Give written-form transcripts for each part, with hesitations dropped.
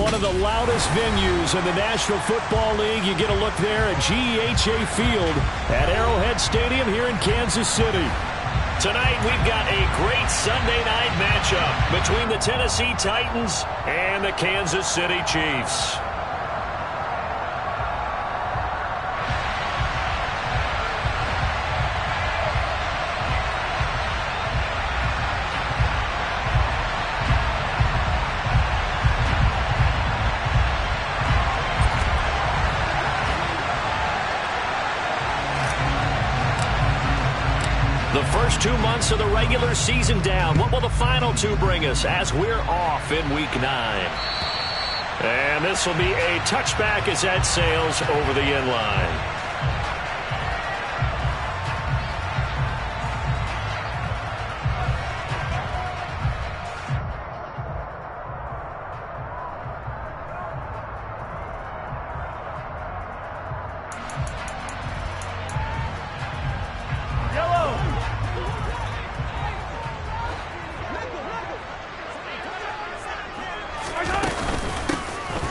one of the loudest venues in the National Football League. You get a look there at GEHA Field at Arrowhead Stadium here in Kansas City. Tonight we've got a great Sunday night matchup between the Tennessee Titans and the Kansas City Chiefs. The first 2 months of the regular season down. What will the final two bring us as we're off in Week 9? And this will be a touchback as that sails over the end line.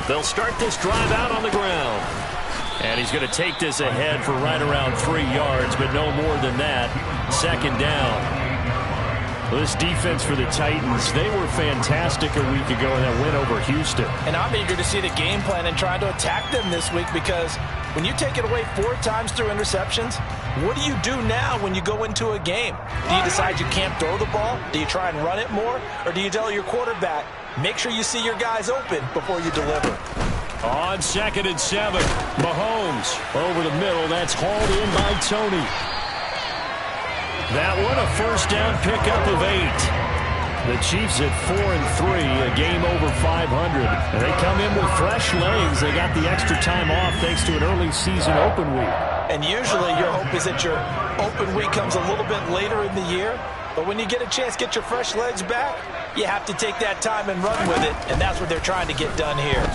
They'll start this drive out on the ground. And he's going to take this ahead for right around 3 yards, but no more than that. Second down. Well, this defense for the Titans, they were fantastic a week ago in that win over Houston. And I'm eager to see the game plan and trying to attack them this week, because when you take it away 4 times through interceptions, what do you do now when you go into a game? Do you decide you can't throw the ball? Do you try and run it more? Or do you tell your quarterback, make sure you see your guys open before you deliver? On 2nd and 7, Mahomes over the middle. That's hauled in by Tony. That one a first down pickup of 8. The Chiefs at 4-3, a game over 500. And they come in with fresh legs. They got the extra time off thanks to an early season open week. And usually your hope is that your open week comes a little bit later in the year. But when you get a chance to get your fresh legs back, you have to take that time and run with it. And that's what they're trying to get done here.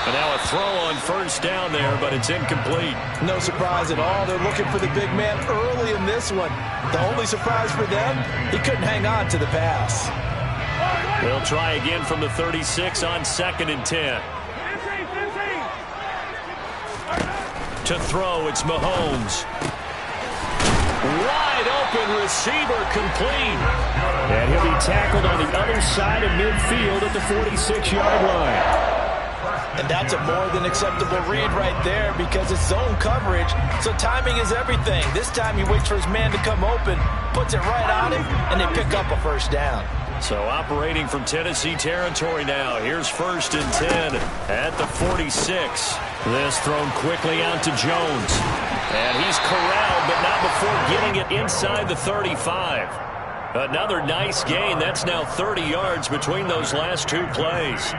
And now a throw on first down there, but it's incomplete. No surprise at all. They're looking for the big man early in this one. The only surprise for them, he couldn't hang on to the pass. They'll try again from the 36 on 2nd and 10. To throw, it's Mahomes. Wide open receiver, complete. And he'll be tackled on the other side of midfield at the 46-yard line. And that's a more than acceptable read right there, because it's zone coverage, so timing is everything. This time he waits for his man to come open, puts it right on him, and they pick up a first down. So operating from Tennessee territory now. Here's 1st and 10 at the 46. This thrown quickly out to Jones. And he's corralled, but not before getting it inside the 35. Another nice gain. That's now 30 yards between those last 2 plays.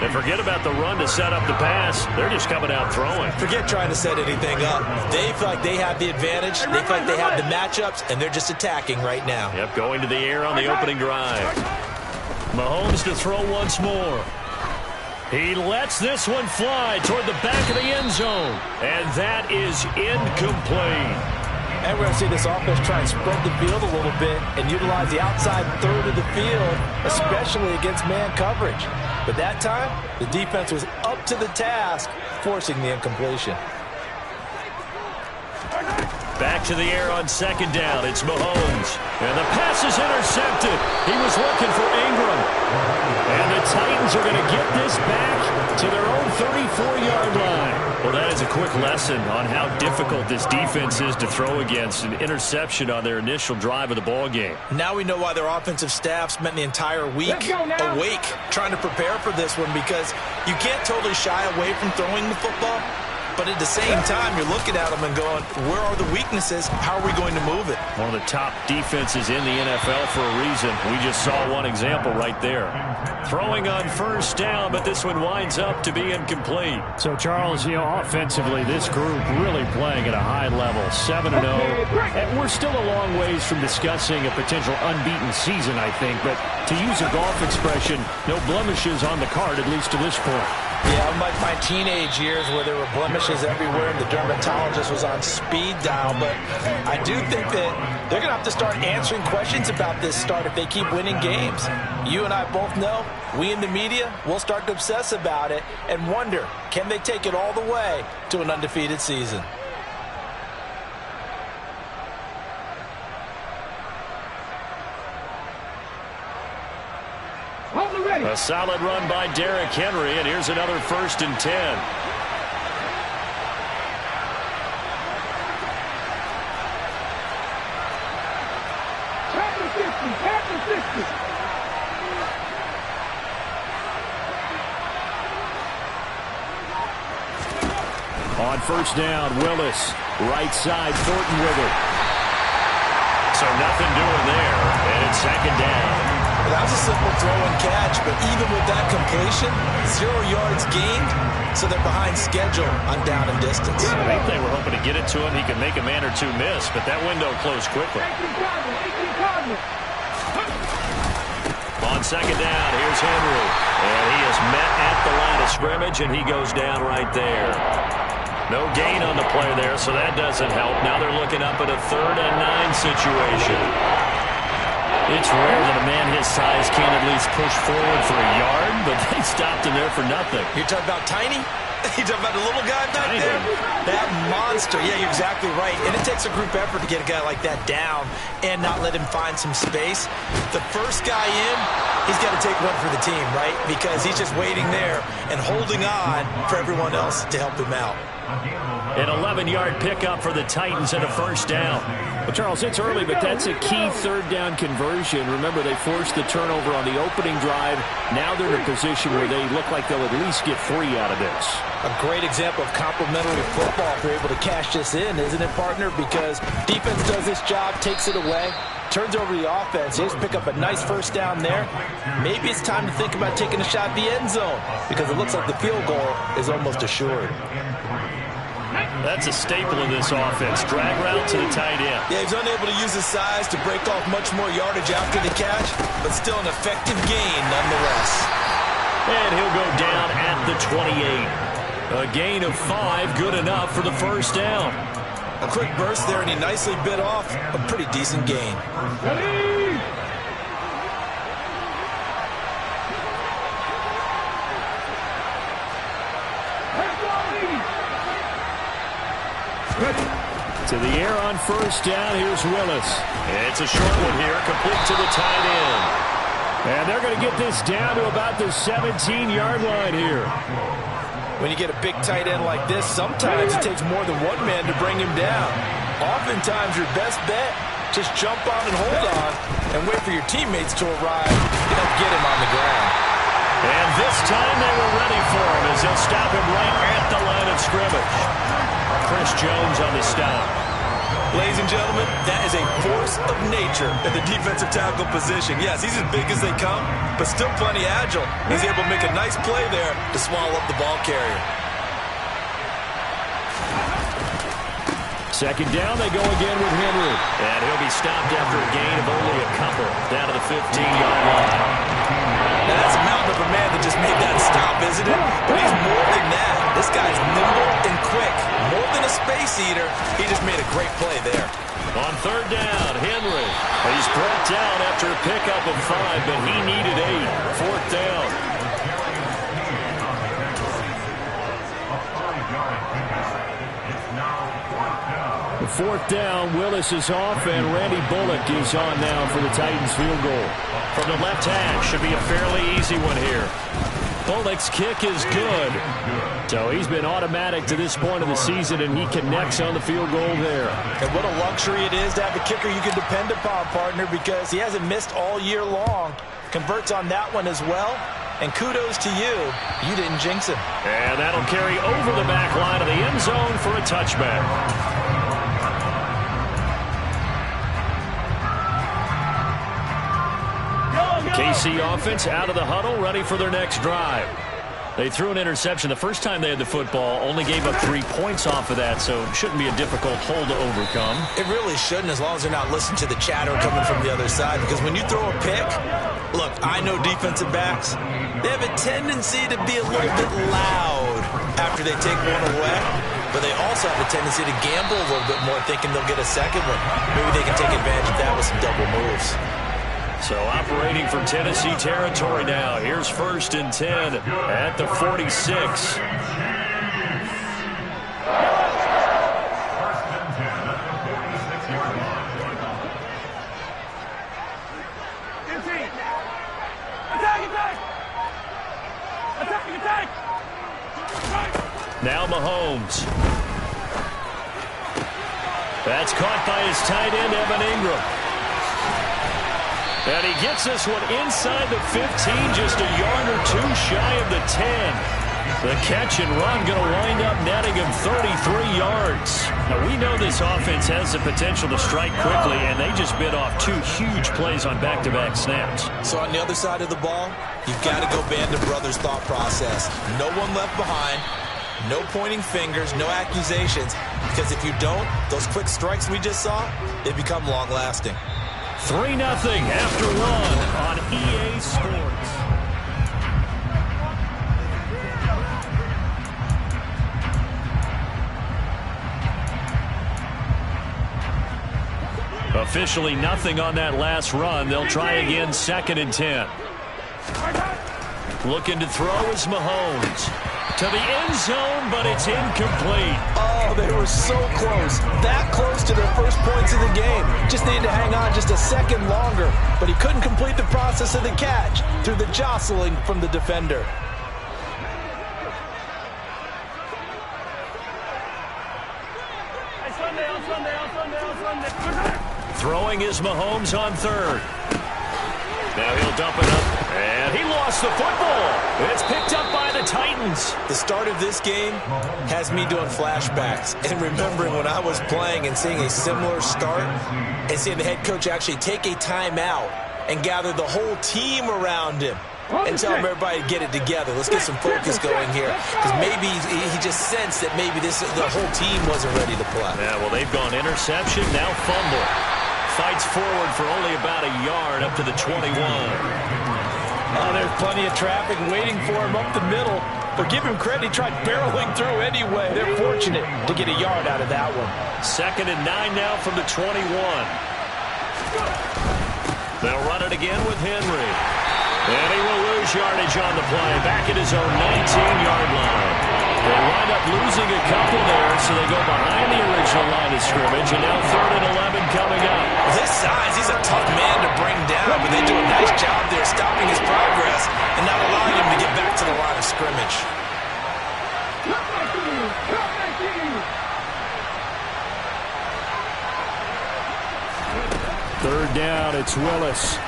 And forget about the run to set up the pass. They're just coming out throwing. Forget trying to set anything up. They feel like they have the advantage. They feel like they have the matchups, and they're just attacking right now. Yep, going to the air on the opening drive. Mahomes to throw once more. He lets this one fly toward the back of the end zone. And that is incomplete. And we're going to see this offense try and spread the field a little bit and utilize the outside third of the field, especially against man coverage. But that time, the defense was up to the task, forcing the incompletion. Back to the air on 2nd down. It's Mahomes. And the pass is intercepted. He was looking for Ingram. And the Titans are going to get this back to their own 34-yard line. Well, that is a quick lesson on how difficult this defense is to throw against. An interception on their initial drive of the ball game. Now we know why their offensive staff spent the entire week awake trying to prepare for this one, because you can't totally shy away from throwing the football. But at the same time, you're looking at them and going, where are the weaknesses? How are we going to move it? One of the top defenses in the NFL for a reason. We just saw one example right there. Throwing on first down, but this one winds up to be incomplete. So, Charles, offensively, this group really playing at a high level, 7-0. And we're still a long ways from discussing a potential unbeaten season, I think. But to use a golf expression, no blemishes on the card, at least to this point. Yeah, unlike my teenage years where there were blemishes everywhere and the dermatologist was on speed dial. But I do think that they're going to have to start answering questions about this start if they keep winning games. You and I both know, we in the media, will start to obsess about it and wonder, can they take it all the way to an undefeated season? A solid run by Derrick Henry, and here's another 1st and 10. On 1st down, Willis, right side, Thornton with it. So nothing doing there, and it's 2nd down. That was a simple throw and catch, but even with that completion, 0 yards gained, so they're behind schedule on down and distance. I think they were hoping to get it to him. He could make a man or two miss, but that window closed quickly. On 2nd down, here's Henry, and he is met at the line of scrimmage, and he goes down right there. No gain on the play there, so that doesn't help. Now they're looking up at a 3rd and 9 situation. It's rare that a man his size can't at least push forward for a yard, but they stopped him there for nothing. You're talking about tiny? You're talking about the little guy back there? That monster. Yeah, you're exactly right. And it takes a group effort to get a guy like that down and not let him find some space. The first guy in, he's got to take one for the team, right? Because he's just waiting there and holding on for everyone else to help him out. An 11-yard pickup for the Titans and a 1st down. Well, Charles, it's early, but that's a key 3rd down conversion. Remember, they forced the turnover on the opening drive. Now they're in a position where they look like they'll at least get 3 out of this. A great example of complementary football if they're able to cash this in, isn't it, partner? Because defense does this job, takes it away, turns over the offense. They just pick up a nice 1st down there. Maybe it's time to think about taking a shot at the end zone because it looks like the field goal is almost assured. That's a staple of this offense. Drag route to the tight end. Yeah, he's unable to use his size to break off much more yardage after the catch, but still an effective gain nonetheless. And he'll go down at the 28. A gain of 5, good enough for the 1st down. A quick burst there, and he nicely bit off a pretty decent gain. To the air on 1st down, here's Willis. It's a short one here, complete to the tight end. And they're going to get this down to about the 17-yard line here. When you get a big tight end like this, sometimes it takes more than one man to bring him down. Oftentimes, your best bet, just jump on and hold on and wait for your teammates to arrive to help get him on the ground. And this time they were ready for him as they'll stop him right at the line of scrimmage. Chris Jones on the stop. Ladies and gentlemen, that is a force of nature in the defensive tackle position. Yes, he's as big as they come, but still plenty agile. He's able to make a nice play there to swallow up the ball carrier. 2nd down, they go again with Henry. And he'll be stopped after a gain of only a couple down to the 15-yard line. Now, that's a mountain of a man that just made that stop, isn't it? But he's more than that. This guy's nimble and quick. More than a space eater, he just made a great play there. On 3rd down, Henry. He's brought down after a pickup of 5, but he needed 8. 4th down. The 4th down, Willis is off, and Randy Bullock is on now for the Titans field goal. From the left hash, should be a fairly easy one here. Bullock's kick is good. So he's been automatic to this point of the season, and he connects on the field goal there. And what a luxury it is to have a kicker you can depend upon, partner, because he hasn't missed all year long. Converts on that one as well. And kudos to you. You didn't jinx him. And that'll carry over the back line of the end zone for a touchback. KC offense out of the huddle, ready for their next drive. They threw an interception the first time they had the football, only gave up 3 points off of that, so it shouldn't be a difficult hole to overcome. It really shouldn't, as long as they're not listening to the chatter coming from the other side, because when you throw a pick, look, I know defensive backs, They have a tendency to be a little bit loud after they take one away, but they also have a tendency to gamble a little bit more, thinking they'll get a second one. Maybe they can take advantage of that with some double moves. So operating from Tennessee territory now. Here's 1st and 10 at the 46. Now Mahomes. That's caught by his tight end, Evan Ingram. And he gets this one inside the 15, just a yard or two shy of the 10. The catch and run going to wind up netting him 33 yards. Now, we know this offense has the potential to strike quickly, and they just bit off 2 huge plays on back-to-back snaps. So on the other side of the ball, you've got to go Band of Brothers thought process. No one left behind. No pointing fingers, no accusations, because if you don't, those quick strikes we just saw, they become long-lasting. 3-0 after 1 on EA Sports. Officially nothing on that last run. They'll try again, 2nd and 10. Looking to throw is Mahomes. To the end zone, but it's incomplete. Oh, they were so close. That close to their first points of the game. Just needed to hang on just a second longer. But he couldn't complete the process of the catch through the jostling from the defender. Throwing is Mahomes on 3rd. Now he'll dump it up, and he lost the football. It's picked up by the Titans. The start of this game has me doing flashbacks and remembering when I was playing and seeing a similar start and seeing the head coach actually take a timeout and gather the whole team around him and tell everybody to get it together. Let's get some focus going here, because maybe he just sensed that maybe the whole team wasn't ready to play. Yeah, well, they've gone interception, now fumble. Fights forward for only about a yard up to the 21. Oh, there's plenty of traffic waiting for him up the middle. But give him credit, he tried barreling through anyway. They're fortunate to get a yard out of that one. 2nd and 9 now from the 21. They'll run it again with Henry. And he will lose yardage on the play, back at his own 19-yard line. They wind up losing a couple there, so they go behind the original line of scrimmage, and now 3rd and 11 coming up. With his size, he's a tough man to bring down, but they do a nice job there stopping his progress and not allowing him to get back to the line of scrimmage. Third down, it's Willis.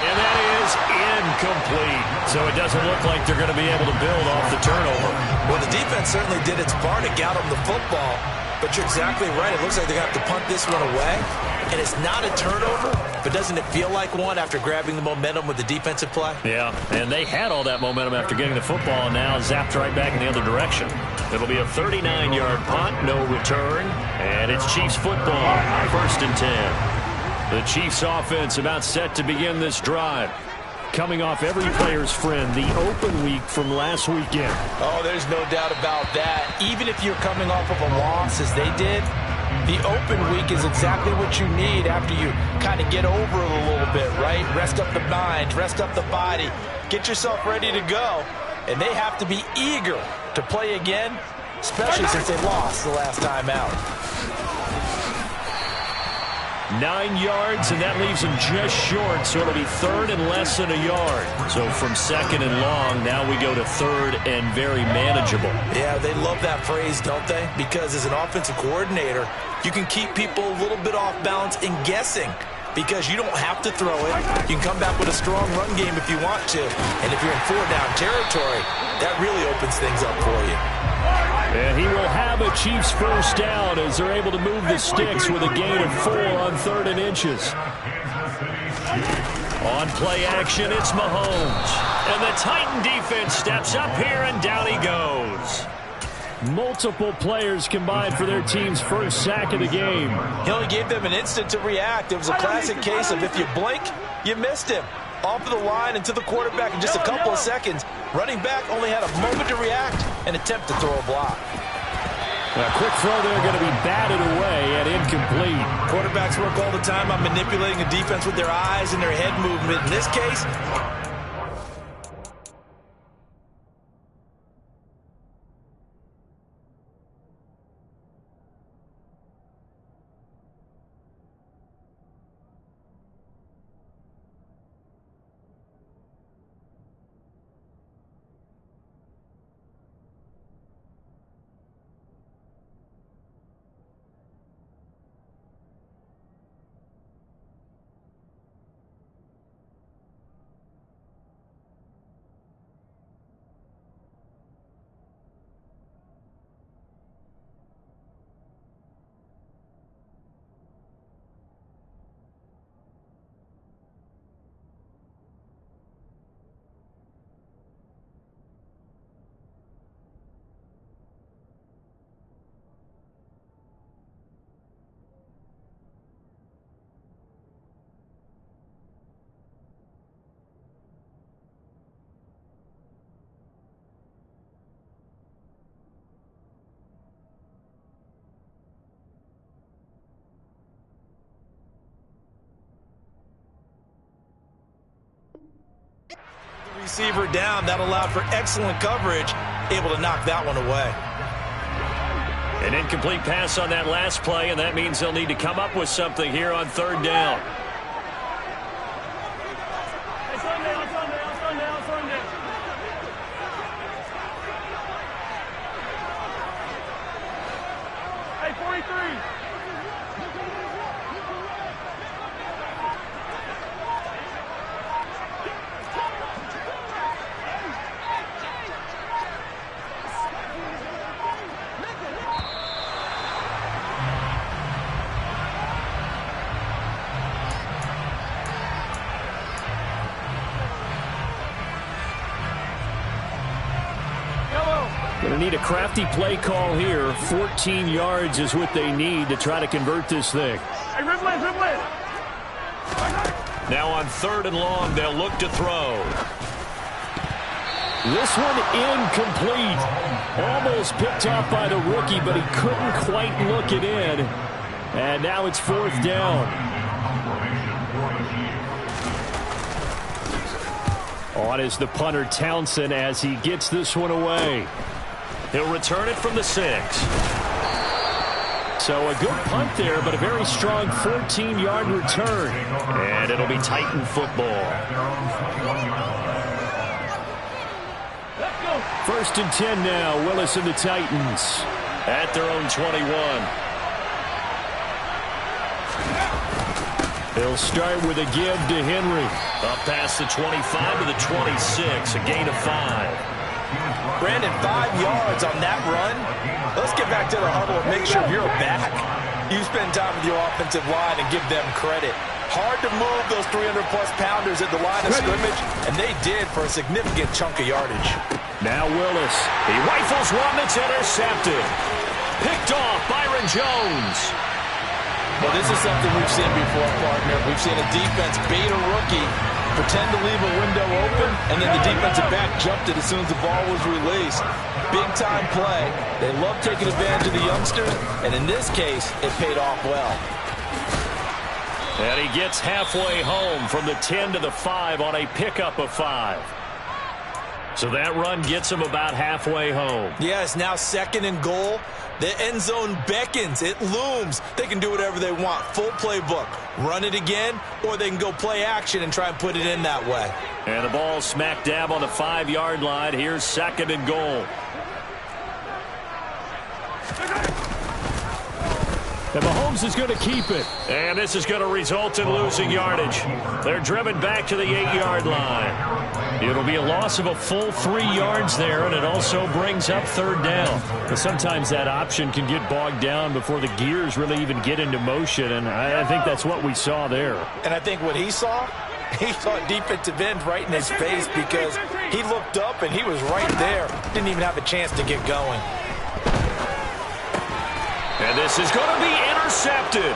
And that is incomplete. So it doesn't look like they're going to be able to build off the turnover. Well, the defense certainly did its part to get them the football. But you're exactly right. It looks like they're going to have to punt this one away. And it's not a turnover, but doesn't it feel like one after grabbing the momentum with the defensive play? Yeah, and they had all that momentum after getting the football, and now zapped right back in the other direction. It'll be a 39-yard punt, no return, and it's Chiefs football, 1st and 10. The Chiefs offense about set to begin this drive. Coming off every player's friend, the open week from last weekend. Oh, there's no doubt about that. Even if you're coming off of a loss as they did, the open week is exactly what you need after you kind of get over it a little bit, right? Rest up the mind, rest up the body, get yourself ready to go. And they have to be eager to play again, especially since they lost the last time out. 9 yards, and that leaves him just short, so it'll be 3rd and less than a yard. So from 2nd and long, now we go to 3rd and very manageable. Yeah, they love that phrase, don't they? Because as an offensive coordinator, you can keep people a little bit off balance in guessing, because you don't have to throw it. You can come back with a strong run game if you want to. And if you're in 4-down territory, that really opens things up for you. And he will have a Chiefs first down as they're able to move the sticks with a gain of 4 on 3rd and inches. On play action, it's Mahomes. And the Titan defense steps up here, and down he goes. Multiple players combined for their team's first sack of the game. He only gave them an instant to react. It was a classic case of if you blink, you missed him. off of the line and to the quarterback in just a couple of seconds. Running back only had a moment to react and attempt to throw a block. A quick throw there going to be batted away and incomplete. Quarterbacks work all the time on manipulating a defense with their eyes and their head movement. In this case, receiver down. That allowed for excellent coverage. Able to knock that one away. An incomplete pass on that last play, and that means they'll need to come up with something here on third down. Hey, 43. Going to need a crafty play call here. 14 yards is what they need to try to convert this thing. Hey, Ripley. Now on third and long, they'll look to throw. This one incomplete. Almost picked off by the rookie, but he couldn't quite look it in. And now it's fourth down. On is the punter, Townsend, as he gets this one away. He'll return it from the 6. So a good punt there, but a very strong 14-yard return. And it'll be Titan football. First and 10 now. Willis and the Titans. At their own 21. They'll start with a give to Henry. Up past the 25 to the 26. A gain of 5. Brandon, 5 yards on that run. Let's get back to the huddle and make sure you're back. You spend time with your offensive line and give them credit. Hard to move those 300-plus pounders at the line of scrimmage, and they did for a significant chunk of yardage. Now Willis. He rifles one that's intercepted. Picked off Byron Jones. Well, this is something we've seen before, partner. We've seen a defense bait a rookie, pretend to leave a window open, and then the defensive back jumped it as soon as the ball was released. Big-time play. They love taking advantage of the youngsters, and in this case, it paid off well. And he gets halfway home from the 10 to the 5 on a pickup of 5. So that run gets him about halfway home. Yes, now second and goal. The end zone beckons. It looms. They can do whatever they want. Full playbook. Run it again, or they can go play action and try and put it in that way. And the ball smack dab on the 5-yard line. Here's second and goal. And Mahomes is going to keep it. And this is going to result in losing yardage. They're driven back to the 8-yard line. It'll be a loss of a full 3 yards there, and it also brings up third down. But sometimes that option can get bogged down before the gears really even get into motion, and I think that's what we saw there. And I think what he saw defensive end right in his face, because he looked up and he was right there. Didn't even have a chance to get going. And this is going to be intercepted.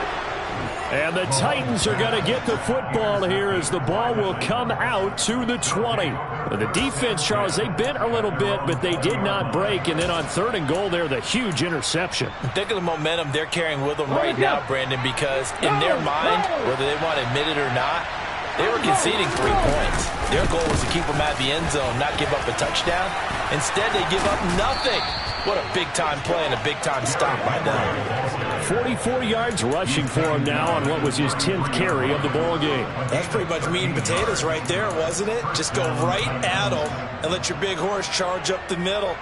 And the Titans are going to get the football here as the ball will come out to the 20. The defense, Charles, they bent a little bit, but they did not break. And then on 3rd and goal there, the huge interception. Think of the momentum they're carrying with them right now, Brandon, because in their mind, whether they want to admit it or not, they were conceding 3 points. Their goal was to keep them out of the end zone, not give up a touchdown. Instead, they give up nothing. What a big-time play and a big-time stop by them. 44 yards rushing for him now on what was his 10th carry of the ball game. That's pretty much meat and potatoes right there, wasn't it? Just go right at them and let your big horse charge up the middle.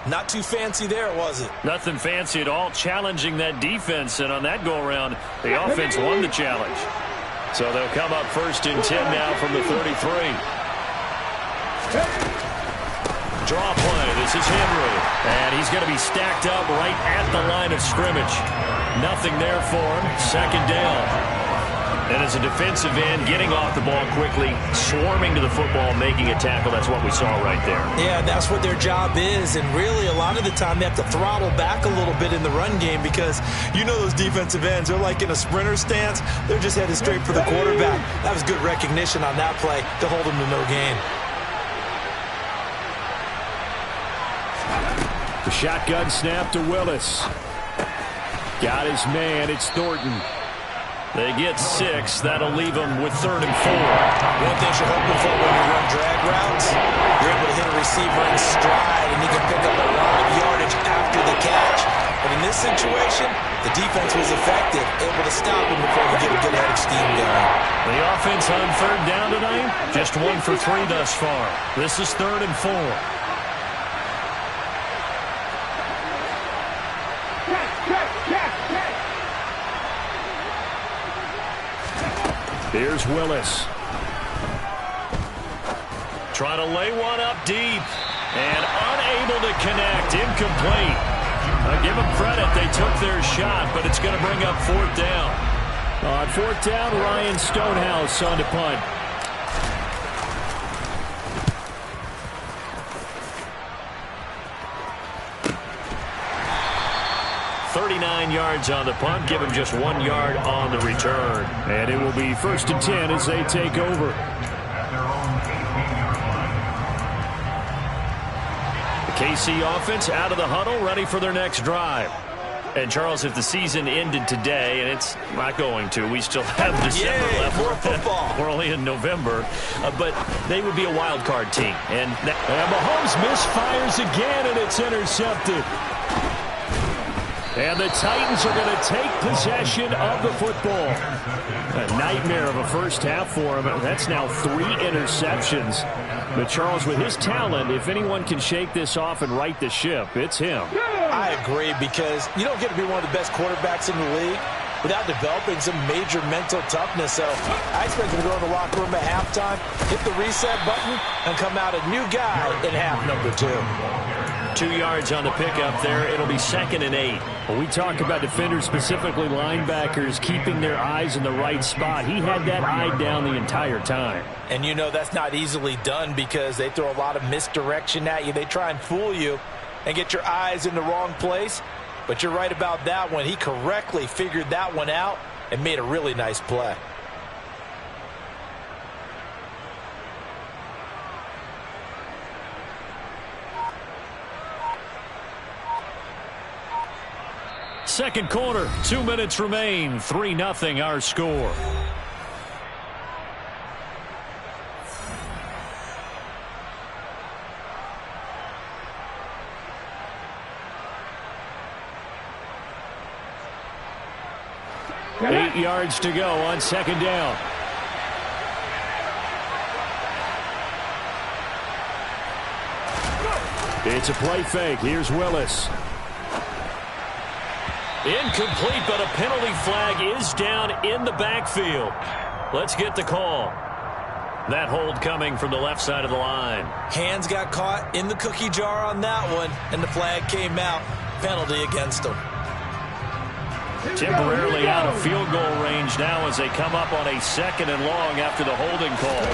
Not too fancy there, was it? Nothing fancy at all, challenging that defense. And on that go-around, the offense won the challenge. So they'll come up 1st and 10 now from the 33. Draw play. This is Henry. And he's going to be stacked up right at the line of scrimmage. Nothing there for him. 2nd down. And as a defensive end, getting off the ball quickly, swarming to the football, making a tackle. That's what we saw right there. Yeah, that's what their job is. And really, a lot of the time, they have to throttle back a little bit in the run game because you know those defensive ends, they're like in a sprinter stance. They're just headed straight for the quarterback. That was good recognition on that play to hold them to no gain. The shotgun snap to Willis. Got his man. It's Thornton. They get 6. That'll leave them with 3rd and 4. One thing you're hoping for when you run drag routes, you're able to hit a receiver in stride, and he can pick up a lot of yardage after the catch. But in this situation, the defense was effective, able to stop him before he get a good head of steam going. The offense on 3rd down tonight, just 1 for 3 thus far. This is 3rd and 4. Here's Willis. Trying to lay one up deep. And unable to connect. Incomplete. Give them credit. They took their shot, but it's going to bring up 4th down. On 4th down, Ryan Stonehouse on to punt. Yards on the punt, give him just 1 yard on the return. And it will be 1st and 10 as they take over. The KC offense out of the huddle, ready for their next drive. And Charles, if the season ended today, and it's not going to, we still have December left. More football. We're only in November, but they would be a wild card team. And Mahomes misfires again, and it's intercepted. And the Titans are going to take possession of the football. A nightmare of a first half for him. That's now 3 interceptions. But Charles, with his talent, if anyone can shake this off and right the ship, it's him. I agree, because you don't get to be one of the best quarterbacks in the league without developing some major mental toughness. So I expect him to go in the locker room at halftime, hit the reset button, and come out a new guy in half number 2. 2 yards on the pickup there. It'll be 2nd and 8. Well, we talk about defenders, specifically linebackers, keeping their eyes in the right spot. He had that eye down the entire time. And you know that's not easily done because they throw a lot of misdirection at you. They try and fool you and get your eyes in the wrong place. But you're right about that one. He correctly figured that one out and made a really nice play. Second quarter, 2 minutes remain. 3-0 our score. Eight yards to go on 2nd down. It's a play fake. Here's Willis. Incomplete, but a penalty flag is down in the backfield. Let's get the call. That hold coming from the left side of the line. Hands got caught in the cookie jar on that one, and the flag came out. Penalty against them. Temporarily out of field goal range now as they come up on a 2nd and long after the holding call.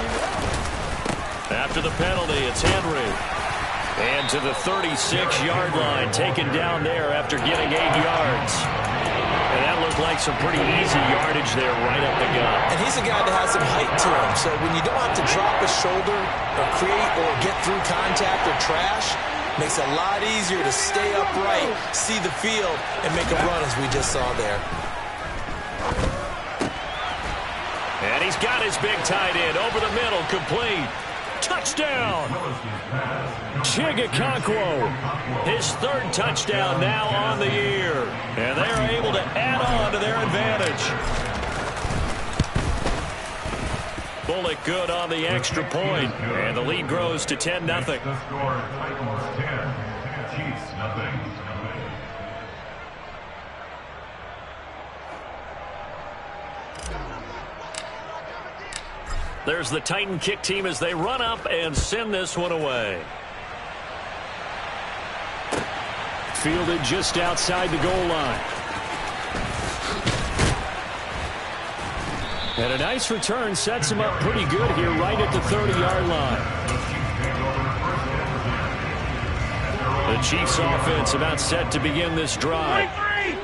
After the penalty, it's Henry. And to the 36-yard line, taken down there after getting 8 yards. And that looks looked like some pretty easy yardage there right up the gut. And he's a guy that has some height to him, so when you don't have to drop a shoulder or create or get through contact or trash, makes it a lot easier to stay upright, see the field, and make a run as we just saw there. And he's got his big tight end over the middle, complete. Touchdown! Chigakonkwo, his third touchdown now on the year. And they are able to add on to their advantage. Bullock good on the extra point. And the lead grows to 10-0. There's the Titan kick team as they run up and send this one away. Fielded just outside the goal line. And a nice return sets him up pretty good here right at the 30-yard line. The Chiefs offense about set to begin this drive.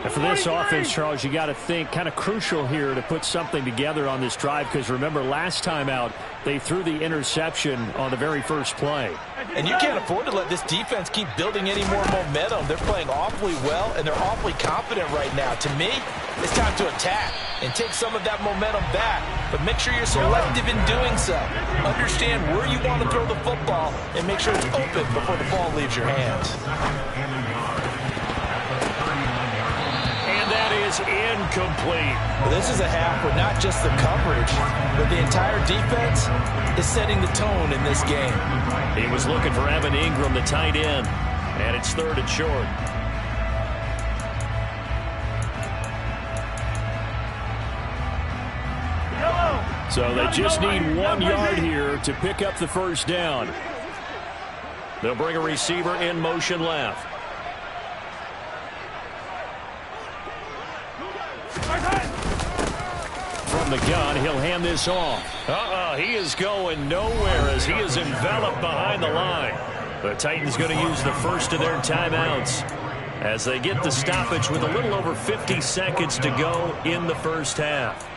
And for this offense, Charles, you got to think kind of crucial here to put something together on this drive, because remember last time out they threw the interception on the very first play. And you can't afford to let this defense keep building any more momentum. They're playing awfully well, and they're awfully confident right now. To me, it's time to attack and take some of that momentum back, but make sure you're selective in doing so. Understand where you want to throw the football and make sure it's open before the ball leaves your hands. Is incomplete. Well, this is a half where not just the coverage, but the entire defense is setting the tone in this game. He was looking for Evan Ingram, the tight end, and it's third and short. So they just need 1 yard here to pick up the first down. They'll bring a receiver in motion left. From the gun, he'll hand this off. He is going nowhere as he is enveloped behind the line. The Titans going to use the first of their timeouts as they get the stoppage with a little over 50 seconds to go in the first half.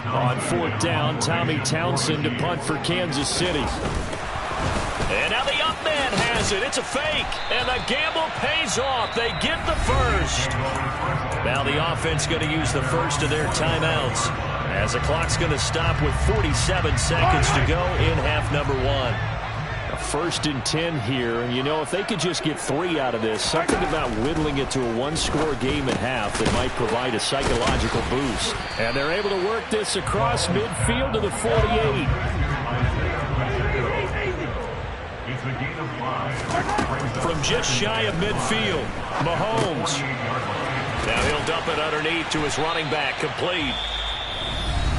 On fourth down, Tommy Townsend to punt for Kansas City. And now the up man has it. It's a fake. And the gamble pays off. They get the first. Now the offense going to use the first of their timeouts as the clock's going to stop with 47 seconds to go in half number one. A 1st and 10 here, and you know, if they could just get 3 out of this, something about whittling it to a 1-score game at half that might provide a psychological boost. And they're able to work this across midfield to the 48. From just shy of midfield, Mahomes. Now he'll dump it underneath to his running back, complete.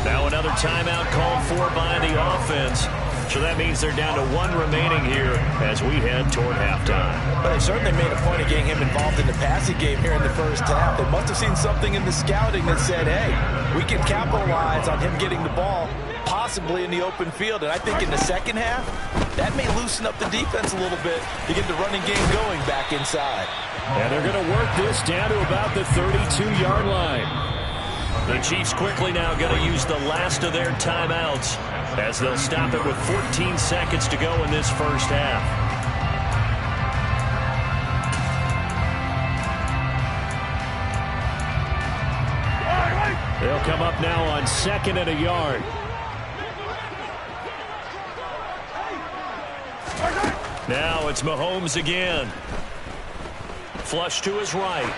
Now another timeout called for by the offense. So that means they're down to 1 remaining here as we head toward halftime. But they certainly made a point of getting him involved in the passing game here in the first half. They must have seen something in the scouting that said, hey, we can capitalize on him getting the ball possibly in the open field. And I think in the second half, that may loosen up the defense a little bit to get the running game going back inside. And they're going to work this down to about the 32-yard line. The Chiefs quickly now going to use the last of their timeouts as they'll stop it with 14 seconds to go in this first half. They'll come up now on 2nd and a yard. Now it's Mahomes again. Flush to his right.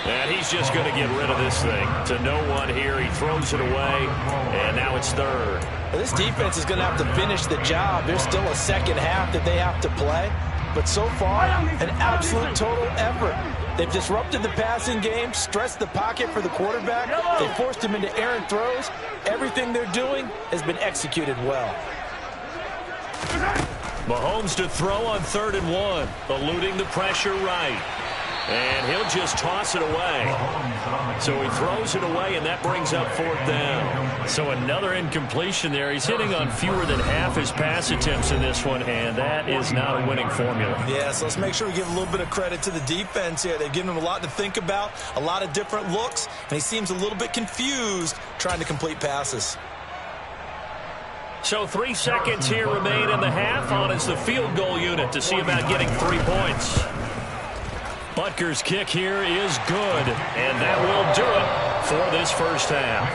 And he's just going to get rid of this thing to no one here. He throws it away, and now it's third. Well, this defense is going to have to finish the job. There's still a second half that they have to play. But so far, an absolute total effort. They've disrupted the passing game, stressed the pocket for the quarterback. They forced him into errant throws. Everything they're doing has been executed well. Mahomes to throw on 3rd and 1, eluding the pressure right. And he'll just toss it away. So he throws it away, and that brings up 4th down. So another incompletion there. He's hitting on fewer than half his pass attempts in this one, and that is not a winning formula. Yeah, so let's make sure we give a little bit of credit to the defense here. They've given him a lot to think about, a lot of different looks, and he seems a little bit confused trying to complete passes. So 3 seconds here remain in the half. On is the field goal unit to see about getting 3 points. Butker's kick here is good, and that will do it for this first half.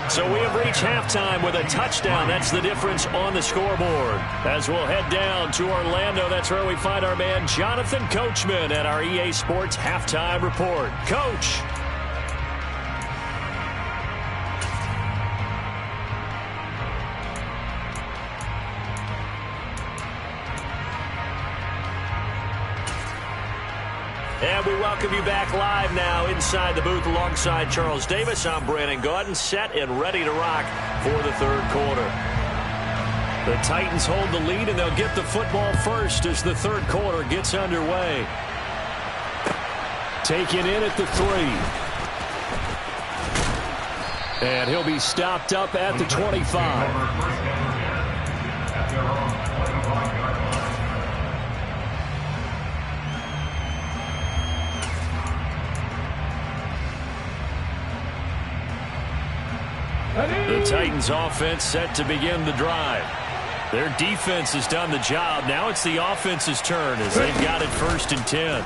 So we have reached halftime with a touchdown. That's the difference on the scoreboard. As we'll head down to Orlando, that's where we find our man Jonathan Coachman at our EA Sports Halftime Report. Coach. And we welcome you back live now inside the booth alongside Charles Davis. I'm Brandon Gaudin, set and ready to rock for the 3rd quarter. The Titans hold the lead, and they'll get the football first as the 3rd quarter gets underway. Taken in at the 3. And he'll be stopped up at the 25. The Titans offense set to begin the drive. Their defense has done the job. Now it's the offense's turn as they've got it 1st and 10.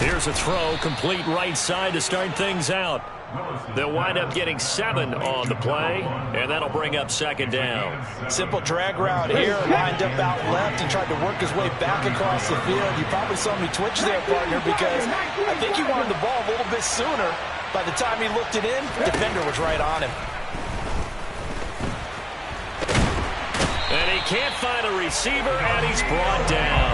Here's a throw, complete right side to start things out. They'll wind up getting 7 on the play, and that'll bring up 2nd down. Simple drag route here, lined up out left and tried to work his way back across the field. You probably saw me twitch there, partner, because I think he wanted the ball a little bit sooner. By the time he looked it in, the defender was right on him. And he can't find a receiver, and he's brought down.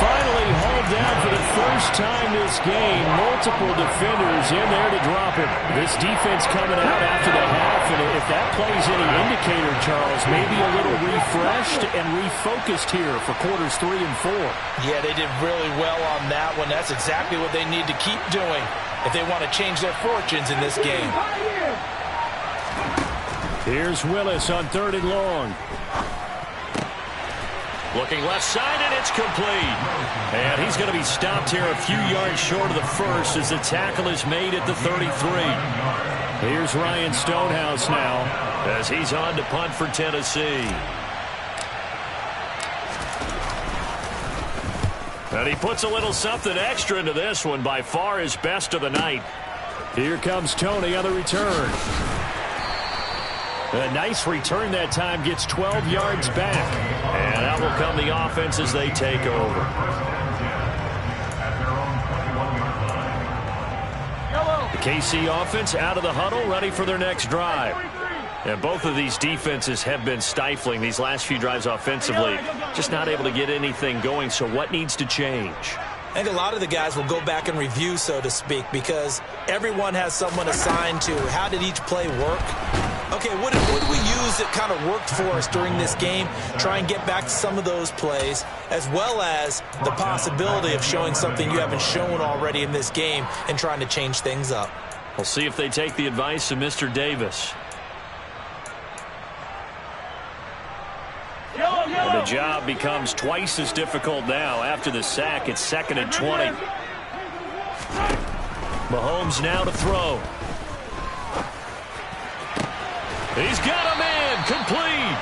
Finally hauled down for the first time this game. Multiple defenders in there to drop him. This defense coming out after the half, and if that plays any indicator, Charles, maybe a little refreshed and refocused here for quarters 3 and 4. Yeah, they did really well on that one. That's exactly what they need to keep doing if they want to change their fortunes in this game. Here's Willis on 3rd and long. Looking left side, and it's complete. And he's going to be stopped here a few yards short of the 1st as the tackle is made at the 33. Here's Ryan Stonehouse now as he's on to punt for Tennessee. And he puts a little something extra into this one, by far his best of the night. Here comes Tony on the return. A nice return that time, gets 12 yards back. And out will come the offense as they take over. The KC offense out of the huddle, ready for their next drive. And both of these defenses have been stifling these last few drives offensively. Just not able to get anything going, so what needs to change? I think a lot of the guys will go back and review, so to speak, because everyone has someone assigned to how did each play work. Okay, what did we use that kind of worked for us during this game? Try and get back to some of those plays, as well as the possibility of showing something you haven't shown already in this game and trying to change things up. We'll see if they take the advice of Mr. Davis. And the job becomes twice as difficult now after the sack. It's 2nd and 20. Mahomes now to throw. He's got a man complete.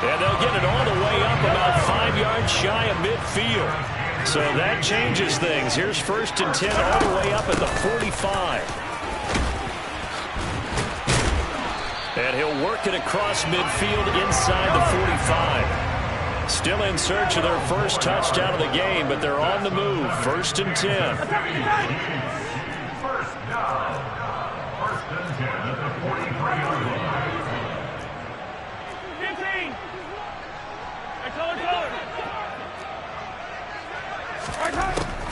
And they'll get it all the way up about 5 yards shy of midfield. So that changes things. Here's 1st and 10 all the way up at the 45. And he'll work it across midfield inside the 45. Still in search of their first touchdown of the game, but they're on the move. 1st and 10. First down. 1st and 10 at the 43-yard line. 15.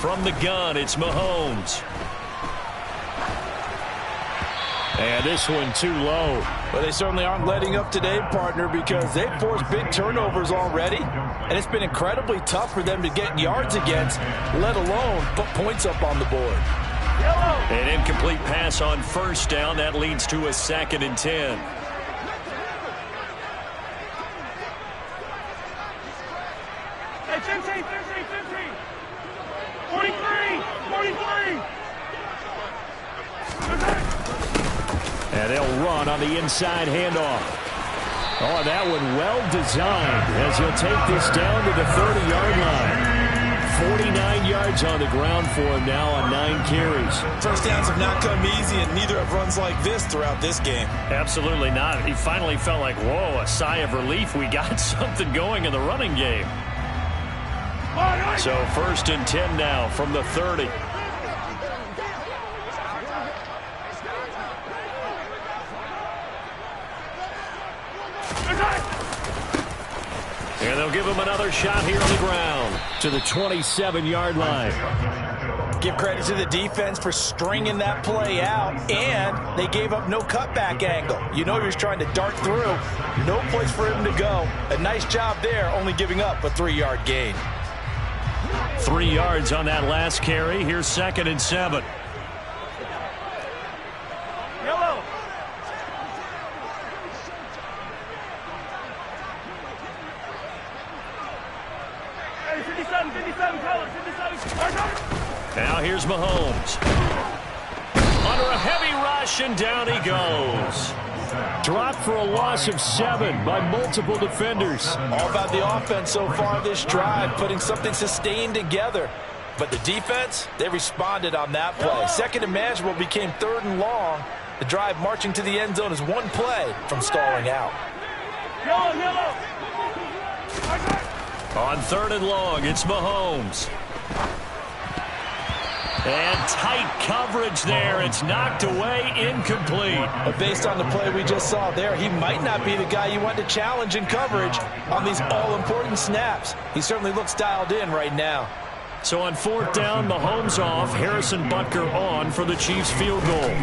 From the gun, it's Mahomes. And this one too low. Well, they certainly aren't letting up today, partner, because they've forced big turnovers already. And it's been incredibly tough for them to get yards against, let alone put points up on the board. An incomplete pass on first down. That leads to a 2nd and 10. Hey, 15, 43, 43. And they'll run on the inside handoff. Oh, that one well designed as he'll take this down to the 30-yard line. 49 yards on the ground for him now on 9 carries. First downs have not come easy, and neither have runs like this throughout this game. Absolutely not. He finally felt like, whoa, a sigh of relief. We got something going in the running game. So 1st and 10 now from the 30. And they'll give him another shot here on the ground to the 27-yard line. Give credit to the defense for stringing that play out, and they gave up no cutback angle. You know he was trying to dart through. No place for him to go. A nice job there, only giving up a 3-yard gain. 3 yards on that last carry. Here's 2nd and 7. Yellow. Hey, 57, colors, 57. Now here's Mahomes. Under a heavy rush, and down he goes. Dropped for a loss of 7 by multiple defenders. All about the offense so far this drive, putting something sustained together. But the defense, they responded on that play. 2nd and manageable became 3rd and long. The drive marching to the end zone is one play from stalling out. Yellow. On 3rd and long, it's Mahomes. And tight coverage there. It's knocked away, incomplete. But based on the play we just saw there, he might not be the guy you want to challenge in coverage on these all-important snaps. He certainly looks dialed in right now. So on 4th down, Mahomes off, Harrison Butker on for the Chiefs field goal.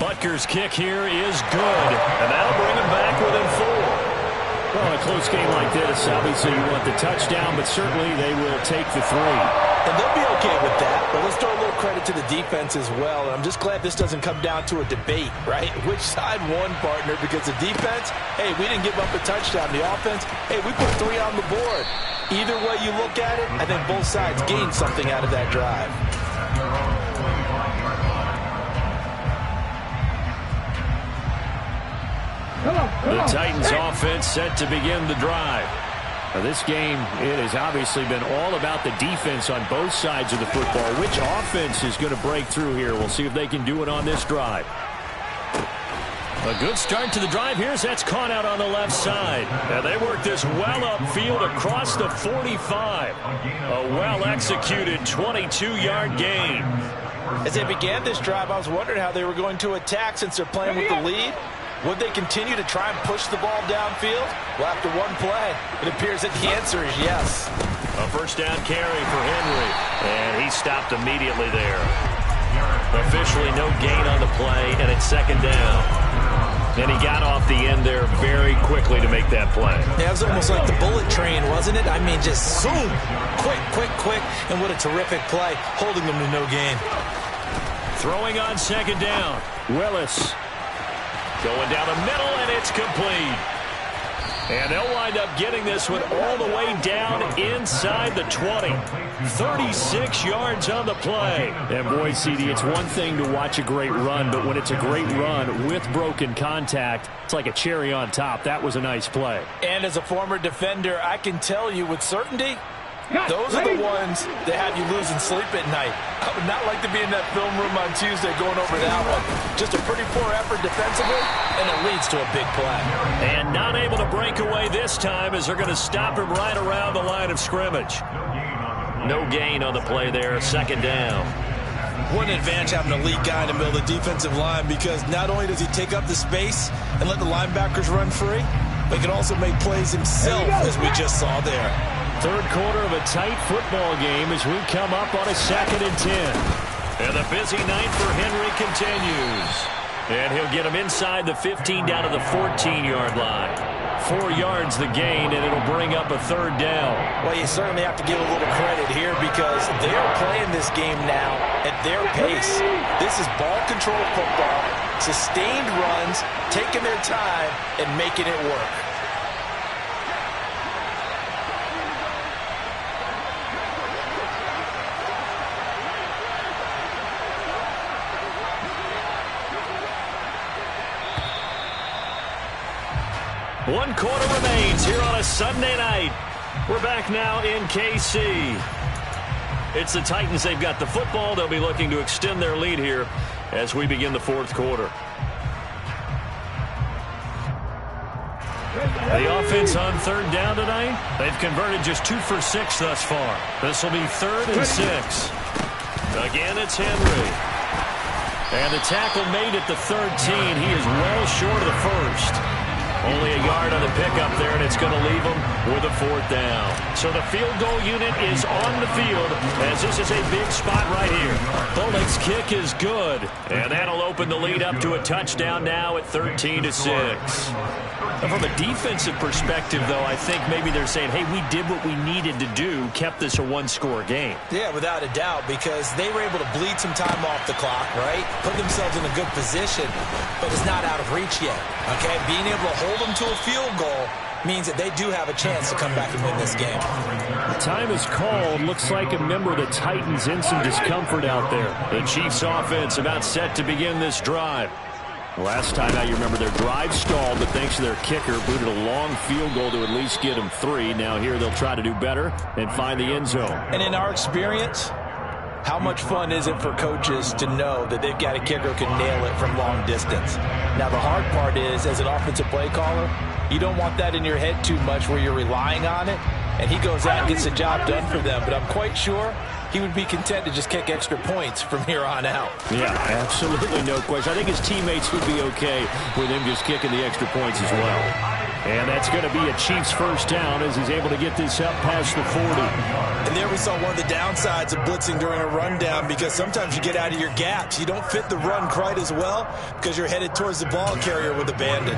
Butker's kick here is good, and that'll bring him back within 4. Well, in a close game like this, obviously you want the touchdown, but certainly they will take the 3. And they'll be okay with that, but let's throw a little credit to the defense as well. And I'm just glad this doesn't come down to a debate, right? Which side won, partner? Because the defense, hey, we didn't give up a touchdown. The offense, hey, we put 3 on the board. Either way you look at it, I think both sides gained something out of that drive. The Titans offense set to begin the drive. Now this game, it has obviously been all about the defense on both sides of the football. Which offense is going to break through here? We'll see if they can do it on this drive. A good start to the drive here as that's caught out on the left side. And they work this well upfield across the 45. A well-executed 22-yard gain. As they began this drive, I was wondering how they were going to attack since they're playing with the lead. Would they continue to try and push the ball downfield? Well, after one play, it appears that the answer is yes. A 1st down carry for Henry. And he stopped immediately there. Officially no gain on the play, and it's 2nd down. And he got off the end there very quickly to make that play. Yeah, it was almost like the bullet train, wasn't it? I mean, just zoom. Quick. And what a terrific play, holding them to no gain. Throwing on 2nd down. Willis. Going down the middle, and it's complete. And they'll wind up getting this one all the way down inside the 20. 36 yards on the play. And boy, CD, it's one thing to watch a great run, but when it's a great run with broken contact, it's like a cherry on top. That was a nice play. And as a former defender, I can tell you with certainty, those are the ones that have you losing sleep at night. I would not like to be in that film room on Tuesday going over that one. Just a pretty poor effort defensively, and it leads to a big play. And not able to break away this time as they're going to stop him right around the line of scrimmage. No gain on the play there, 2nd down. What an advantage having a lead guy in the middle of the defensive line, because not only does he take up the space and let the linebackers run free, but he can also make plays himself, as we just saw there. 3rd quarter of a tight football game as we come up on a 2nd and 10. And the busy night for Henry continues. And he'll get him inside the 15 down to the 14-yard line. 4 yards the gain, and it'll bring up a third down. Well, you certainly have to give a little credit here because they're playing this game now at their pace. This is ball control football, sustained runs, taking their time, and making it work. One quarter remains here on a Sunday night. We're back now in KC. It's the Titans. They've got the football. They'll be looking to extend their lead here as we begin the fourth quarter. The offense on third down tonight, they've converted just 2 for 6 thus far. This will be 3rd and 6. Again, it's Henry. And the tackle made at the 13. He is well short of the first. Only a yard on the pickup there, and it's going to leave them with a 4th down. So the field goal unit is on the field, as this is a big spot right here. Bullock's kick is good, and that'll open the lead up to a touchdown now at 13-6. From a defensive perspective, though, I think maybe they're saying, hey, we did what we needed to do, kept this a one-score game. Yeah, without a doubt, because they were able to bleed some time off the clock, right? Put themselves in a good position, but it's not out of reach yet, okay? Being able to hold them to a field goal means that they do have a chance to come back and win this game. Time is called. Looks like a member of the Titans in some discomfort out there. The Chiefs offense about set to begin this drive. Last time out, you remember their drive stalled, but thanks to their kicker, booted a long field goal to at least get them 3. Now here they'll try to do better and find the end zone. And in our experience, how much fun is it for coaches to know that they've got a kicker who can nail it from long distance? Now, the hard part is, as an offensive play caller, you don't want that in your head too much where you're relying on it, and he goes out and gets the job done for them. But I'm quite sure he would be content to just kick extra points from here on out. Yeah, absolutely no question. I think his teammates would be okay with him just kicking the extra points as well. And that's going to be a Chiefs first down as he's able to get this up past the 40. And there we saw one of the downsides of blitzing during a rundown, because sometimes you get out of your gaps. You don't fit the run quite as well because you're headed towards the ball carrier with abandon.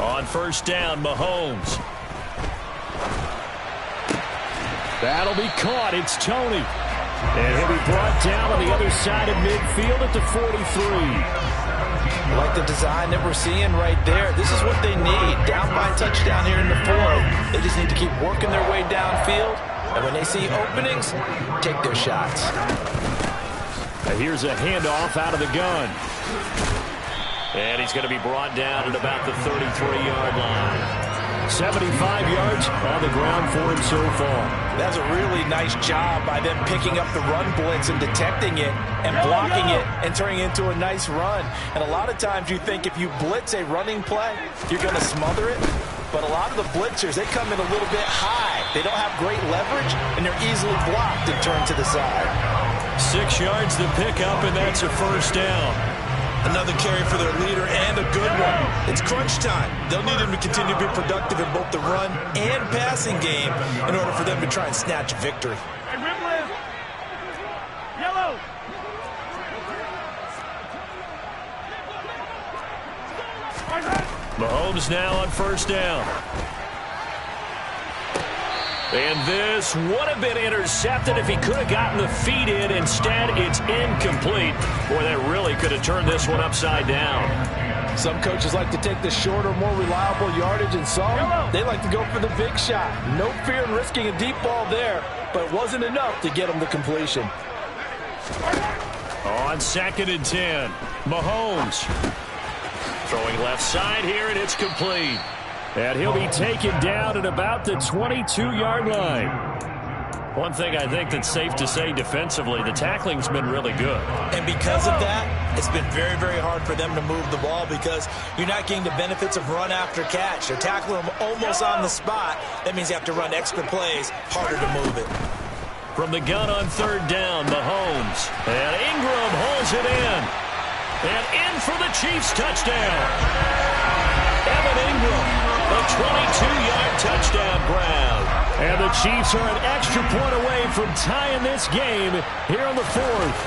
On first down, Mahomes. That'll be caught. It's Tony. And he'll be brought down on the other side of midfield at the 43. Like the design that we're seeing right there. This is what they need. Down by a touchdown here in the 4th. They just need to keep working their way downfield. And when they see openings, take their shots. Now here's a handoff out of the gun. And he's going to be brought down at about the 33-yard line. 75 yards on the ground for him so far. That's a really nice job by them picking up the run blitz and detecting it and blocking it and turning it into a nice run. And a lot of times you think if you blitz a running play, you're going to smother it. But a lot of the blitzers, they come in a little bit high. They don't have great leverage, and they're easily blocked and turned to the side. 6 yards to pick up, and that's a first down. Another carry for their leader, and a good one. It's crunch time. They'll need him to continue to be productive in both the run and passing game in order for them to try and snatch a victory. Hey, Ripley! Yellow! Mahomes now on first down. And this would have been intercepted if he could have gotten the feet in. Instead, it's incomplete. Boy, that really could have turned this one upside down. Some coaches like to take the shorter, more reliable yardage, and some, they like to go for the big shot. No fear in risking a deep ball there, but it wasn't enough to get them the completion. On 2nd and 10, Mahomes. Throwing left side here, and it's complete. And he'll be taken down at about the 22-yard line. One thing I think that's safe to say defensively, the tackling's been really good. And because of that, it's been very, very hard for them to move the ball because you're not getting the benefits of run after catch. They're tackling them almost on the spot. That means you have to run extra plays, harder to move it. From the gun on third down, Mahomes. And Ingram holds it in. And in for the Chiefs touchdown. Evan Ingram, a 22-yard touchdown grab. And the Chiefs are an extra point away from tying this game here in the fourth.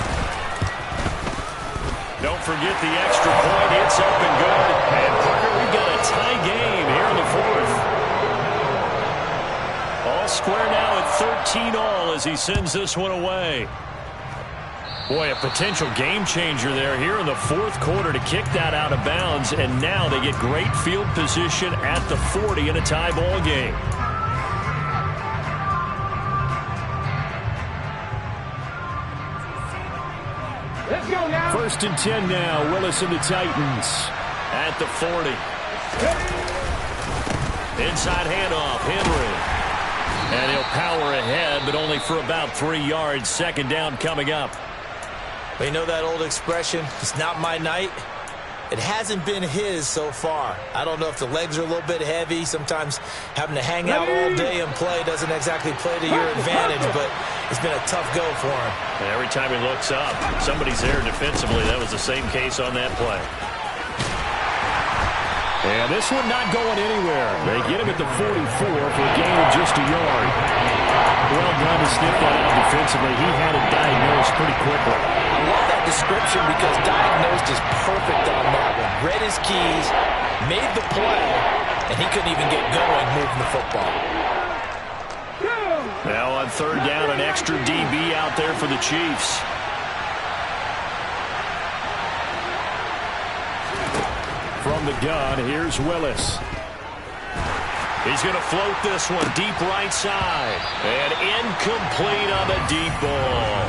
Don't forget the extra point. It's up and good. And Parker, we've got a tie game here in the fourth. All square now at 13-all as he sends this one away. Boy, a potential game changer there here in the fourth quarter to kick that out of bounds. And now they get great field position at the 40 in a tie ball game. Let's go now. 1st and 10 now. Willis and the Titans. At the 40. Inside handoff, Henry. And he'll power ahead, but only for about 3 yards. 2nd down coming up. You know that old expression, it's not my night? It hasn't been his so far. I don't know if the legs are a little bit heavy. Sometimes having to hang out all day and play doesn't exactly play to your advantage, but it's been a tough go for him. And every time he looks up, somebody's there defensively. That was the same case on that play. And this one not going anywhere. They get him at the 44 for a gain of just a yard. Well done to sniff that out defensively. He had it diagnosed pretty quickly. I love that description because diagnosed is perfect on that one. Read his keys, made the play, and he couldn't even get going moving the football. Now on 3rd down, an extra DB out there for the Chiefs. From the gun, here's Willis. He's going to float this one deep right side. And incomplete on the deep ball.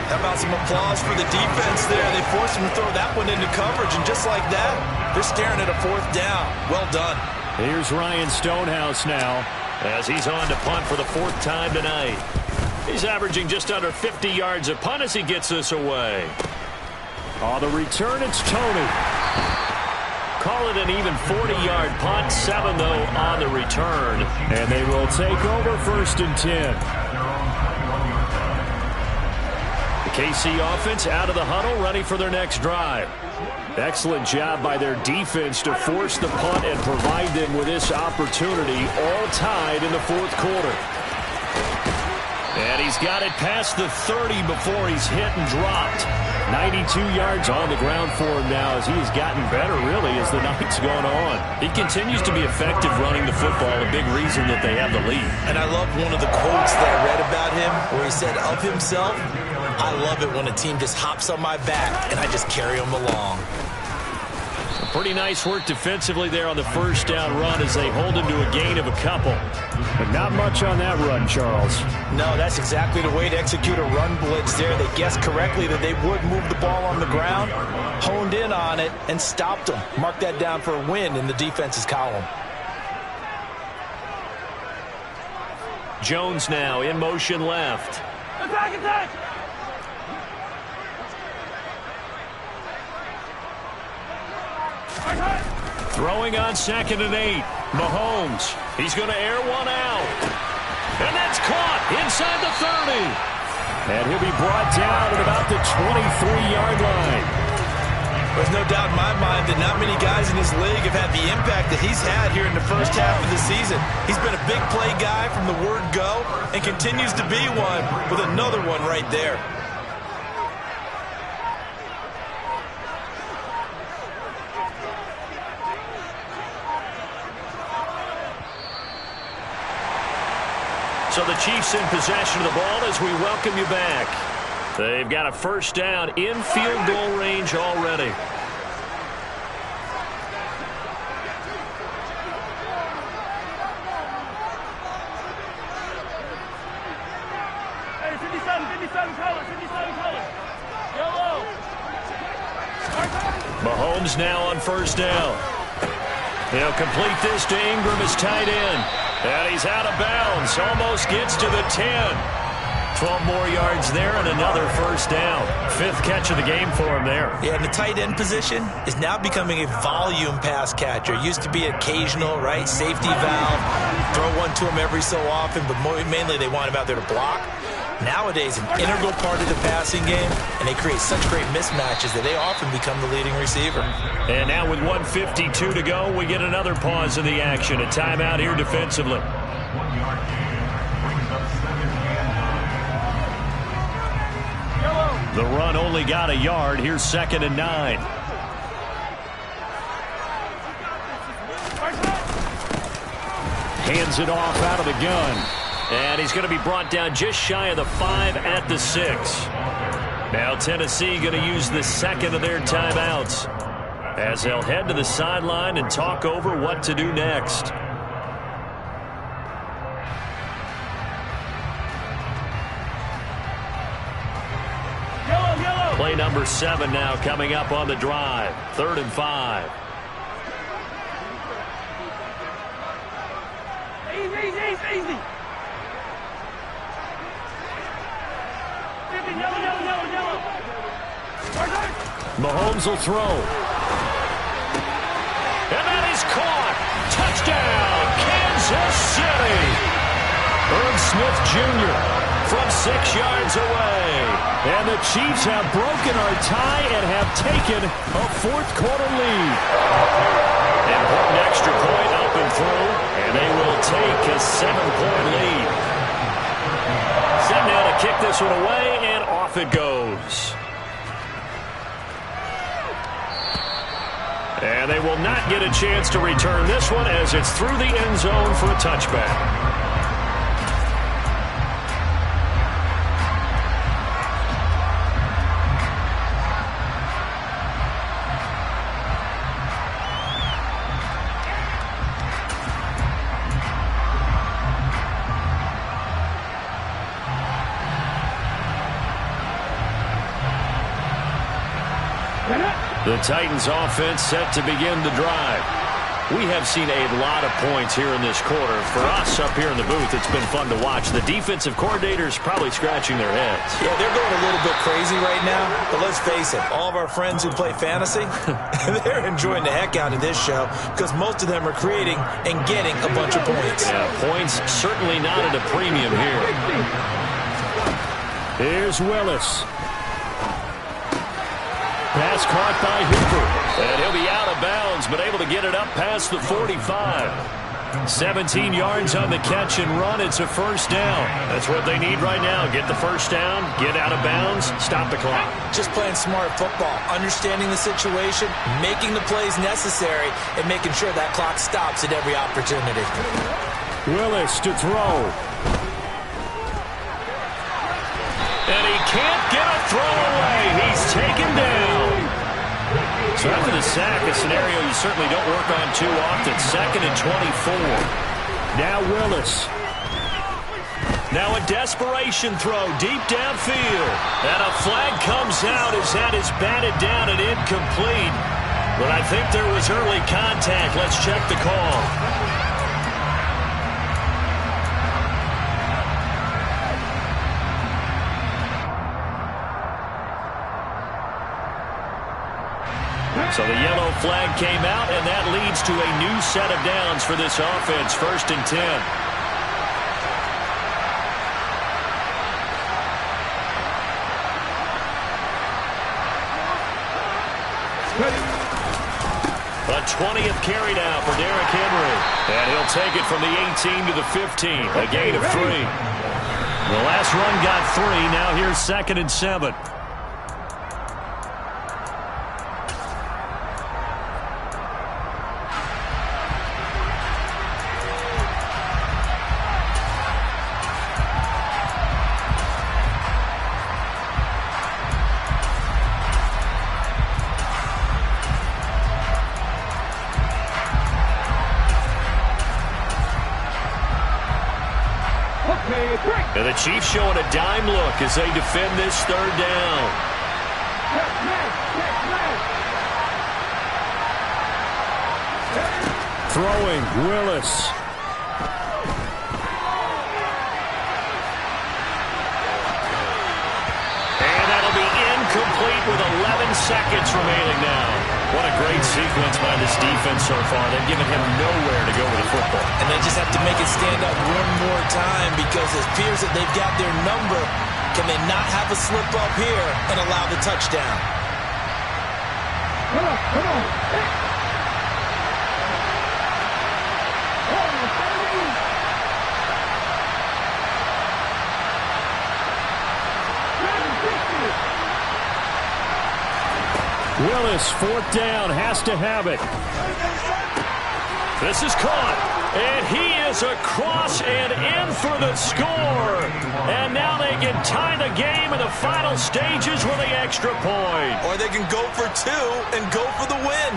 How about some applause for the defense there? They forced him to throw that one into coverage, and just like that, they're staring at a 4th down. Well done. Here's Ryan Stonehouse now. As he's on to punt for the 4th time tonight. He's averaging just under 50 yards a punt as he gets this away. On the return, it's Tony. Call it an even 40-yard punt. 7, though, on the return. And they will take over 1st and 10. The KC offense out of the huddle, ready for their next drive. Excellent job by their defense to force the punt and provide them with this opportunity, all tied in the 4th quarter. And he's got it past the 30 before he's hit and dropped. 92 yards on the ground for him now as he has gotten better, really, as the night's gone on. He continues to be effective running the football, a big reason that they have the lead. And I love one of the quotes that I read about him where he said of himself, I love it when a team just hops on my back and I just carry them along. Pretty nice work defensively there on the 1st down run as they hold him to a gain of a couple. But not much on that run, Charles. No, that's exactly the way to execute a run blitz there. They guessed correctly that they would move the ball on the ground, honed in on it, and stopped them. Mark that down for a win in the defense's column. Jones now in motion left. Attack, attack! Throwing on 2nd and 8. Mahomes. He's going to air one out. And that's caught inside the 30. And he'll be brought down at about the 23-yard line. There's no doubt in my mind that not many guys in this league have had the impact that he's had here in the first half of the season. He's been a big play guy from the word go and continues to be one with another one right there. So the Chiefs in possession of the ball as we welcome you back. They've got a 1st down in field goal range already. Hey, 57 colors, 57 colors. Yellow. Mahomes now on 1st down. He'll complete this to Ingram as tight end. And he's out of bounds. Almost gets to the 10. 12 more yards there and another 1st down. 5th catch of the game for him there. Yeah, and the tight end position is now becoming a volume pass catcher. Used to be occasional, right? Safety valve. Throw one to him every so often, but mainly they want him out there to block. nowadays an integral part of the passing game, and they create such great mismatches that they often become the leading receiver. And now with 1:52 to go, we get another pause in the action. A timeout here defensively. 1 yard gain. Brings up 7 yards. The run only got a yard. Here's 2nd and 9. Hands it off out of the gun. And he's going to be brought down just shy of the 5 at the 6. Now Tennessee going to use the second of their timeouts as they'll head to the sideline and talk over what to do next. Play number 7 now coming up on the drive. 3rd and 5. Easy. Yellow. Mahomes will throw. And that is caught. Touchdown, Kansas City. Irv Smith Jr. from 6 yards away. And the Chiefs have broken our tie and have taken a 4th quarter lead. Important extra point up and through, and they will take a 7-point lead. Set now to kick this one away, and off it goes. And they will not get a chance to return this one as it's through the end zone for a touchback. The Titans offense set to begin the drive. We have seen a lot of points here in this quarter. For us up here in the booth, it's been fun to watch. The defensive coordinators probably scratching their heads. Yeah, they're going a little bit crazy right now, but let's face it, all of our friends who play fantasy, they're enjoying the heck out of this show because most of them are creating and getting a bunch of points. Yeah, points certainly not at a premium here. Here's Willis. Pass caught by Hooper. And he'll be out of bounds, but able to get it up past the 45. 17 yards on the catch and run. It's a first down. That's what they need right now. Get the first down, get out of bounds, stop the clock. Just playing smart football, understanding the situation, making the plays necessary, and making sure that clock stops at every opportunity. Willis to throw. And he can't get a throw away. He's taken down. So after the sack, a scenario you certainly don't work on too often. 2nd and 24. Now Willis. Now a desperation throw deep downfield. And a flag comes out as that is batted down and incomplete. But I think there was early contact. Let's check the call. So the yellow flag came out, and that leads to a new set of downs for this offense. 1st and 10. A 20th carry now for Derrick Henry. And he'll take it from the 18 to the 15. A gain of 3. The last run got 3. Now here's 2nd and 7. And the Chiefs showing a dime look as they defend this 3rd down. Throwing, Willis. And that'll be incomplete with 11 seconds remaining now. What a great sequence by this defense so far. They've given him nowhere to go with the football. And they just have to make it stand up one more time because it appears that they've got their number. Can they not have a slip up here and allow the touchdown? Come on, come on. Willis, fourth down, has to have it. This is caught, and he is across and in for the score. And now they can tie the game in the final stages with the extra point. Or they can go for two and go for the win.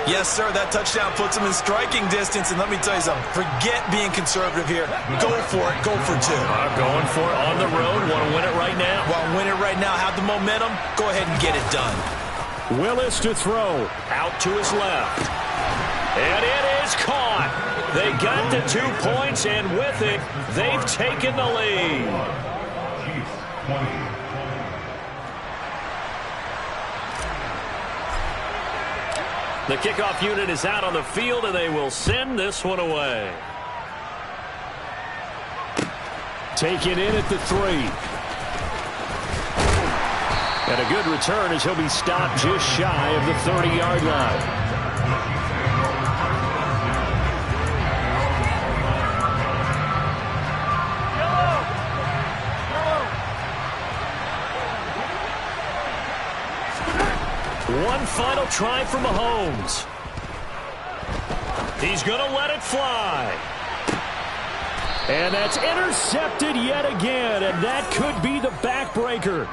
Yes, sir, that touchdown puts them in striking distance. And let me tell you something, forget being conservative here. Go for it, go for two. Going for it on the road, want to win it right now? Want to win it right now, have the momentum, go ahead and get it done. Willis to throw. Out to his left. And it is caught. They got the 2 points, and with it, they've taken the lead. The kickoff unit is out on the field, and they will send this one away. Taken in at the 3. And a good return as he'll be stopped just shy of the 30-yard line. One final try for Mahomes. He's going to let it fly. And that's intercepted yet again, and that could be the backbreaker.